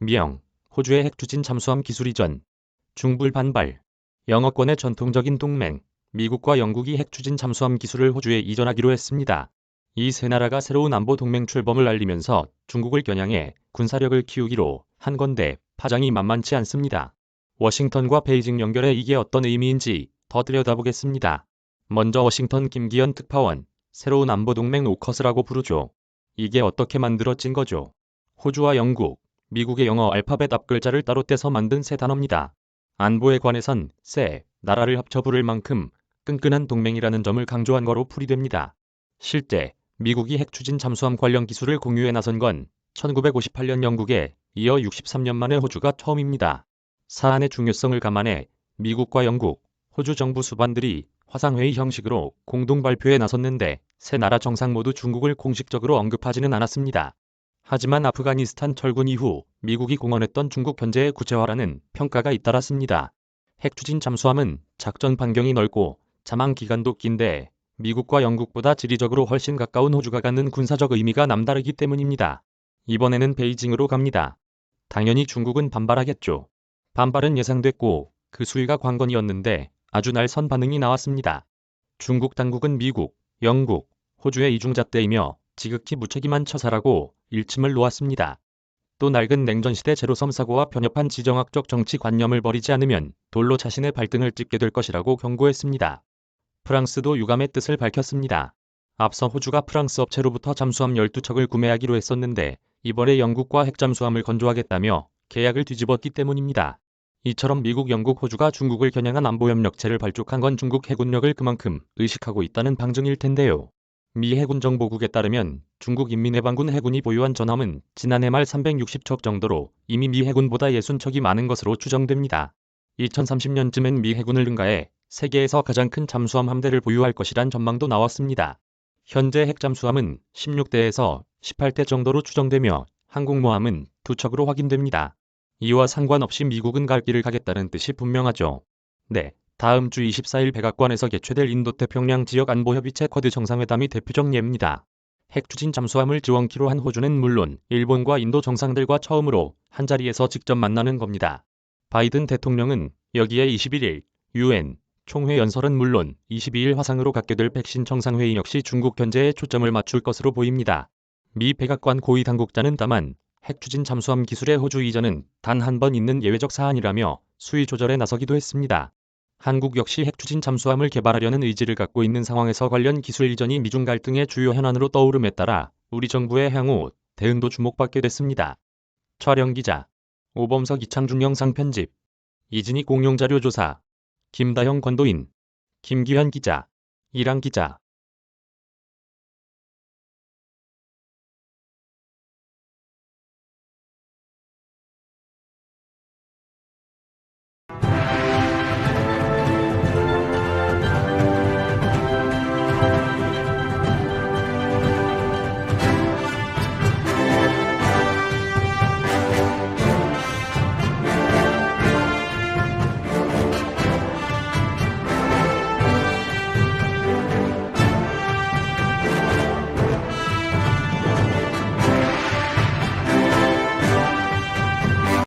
미영, 호주의 핵추진 잠수함 기술 이전. 중불 반발. 영어권의 전통적인 동맹, 미국과 영국이 핵추진 잠수함 기술을 호주에 이전하기로 했습니다. 이 세 나라가 새로운 안보 동맹 출범을 알리면서 중국을 겨냥해 군사력을 키우기로 한 건데 파장이 만만치 않습니다. 워싱턴과 베이징 연결에 이게 어떤 의미인지 더 들여다보겠습니다. 먼저 워싱턴 김기현 특파원, 새로운 안보 동맹 오커스라고 부르죠. 이게 어떻게 만들어진 거죠? 호주와 영국, 미국의 영어 알파벳 앞글자를 따로 떼서 만든 세 단어입니다. 안보에 관해선 세 나라를 합쳐 부를 만큼 끈끈한 동맹이라는 점을 강조한 거로 풀이됩니다. 실제 미국이 핵추진 잠수함 관련 기술을 공유해 나선 건 1958년 영국에 이어 63년 만에 호주가 처음입니다. 사안의 중요성을 감안해 미국과 영국, 호주 정부 수반들이 화상회의 형식으로 공동 발표에 나섰는데 세 나라 정상 모두 중국을 공식적으로 언급하지는 않았습니다. 하지만 아프가니스탄 철군 이후 미국이 공언했던 중국 견제의 구체화라는 평가가 잇따랐습니다. 핵추진 잠수함은 작전 반경이 넓고 잠항 기간도 긴데 미국과 영국보다 지리적으로 훨씬 가까운 호주가 갖는 군사적 의미가 남다르기 때문입니다. 이번에는 베이징으로 갑니다. 당연히 중국은 반발하겠죠. 반발은 예상됐고 그 수위가 관건이었는데 아주 날선 반응이 나왔습니다. 중국 당국은 미국, 영국, 호주의 이중잣대이며 지극히 무책임한 처사라고 일침을 놓았습니다. 또 낡은 냉전시대 제로섬 사고와 편협한 지정학적 정치관념을 버리지 않으면 돌로 자신의 발등을 찍게 될 것이라고 경고했습니다. 프랑스도 유감의 뜻을 밝혔습니다. 앞서 호주가 프랑스 업체로부터 잠수함 12척을 구매하기로 했었는데 이번에 영국과 핵잠수함을 건조하겠다며 계약을 뒤집었기 때문입니다. 이처럼 미국, 영국, 호주가 중국을 겨냥한 안보협력체를 발족한 건 중국 해군력을 그만큼 의식하고 있다는 방증일 텐데요. 미 해군 정보국에 따르면 중국 인민해방군 해군이 보유한 전함은 지난해 말 360척 정도로 이미 미 해군보다 60척이 많은 것으로 추정됩니다. 2030년쯤엔 미 해군을 능가해 세계에서 가장 큰 잠수함 함대를 보유할 것이란 전망도 나왔습니다. 현재 핵잠수함은 16대에서 18대 정도로 추정되며 항공모함은 2척으로 확인됩니다. 이와 상관없이 미국은 갈 길을 가겠다는 뜻이 분명하죠. 네, 다음 주 24일 백악관에서 개최될 인도태평양 지역 안보협의체 쿼드 정상회담이 대표적 예입니다. 핵추진 잠수함을 지원키로 한 호주는 물론 일본과 인도 정상들과 처음으로 한자리에서 직접 만나는 겁니다. 바이든 대통령은 여기에 21일 UN 총회 연설은 물론 22일 화상으로 갖게 될 백신 정상회의 역시 중국 견제에 초점을 맞출 것으로 보입니다. 미 백악관 고위 당국자는 다만 핵추진 잠수함 기술의 호주 이전은 단 한 번 있는 예외적 사안이라며 수위 조절에 나서기도 했습니다. 한국 역시 핵추진 잠수함을 개발하려는 의지를 갖고 있는 상황에서 관련 기술 이전이 미중 갈등의 주요 현안으로 떠오름에 따라 우리 정부의 향후 대응도 주목받게 됐습니다. 촬영기자 오범석 이창준 영상 편집 이진희 공룡자료 조사 김다형 권도인 김기현 기자 이랑 기자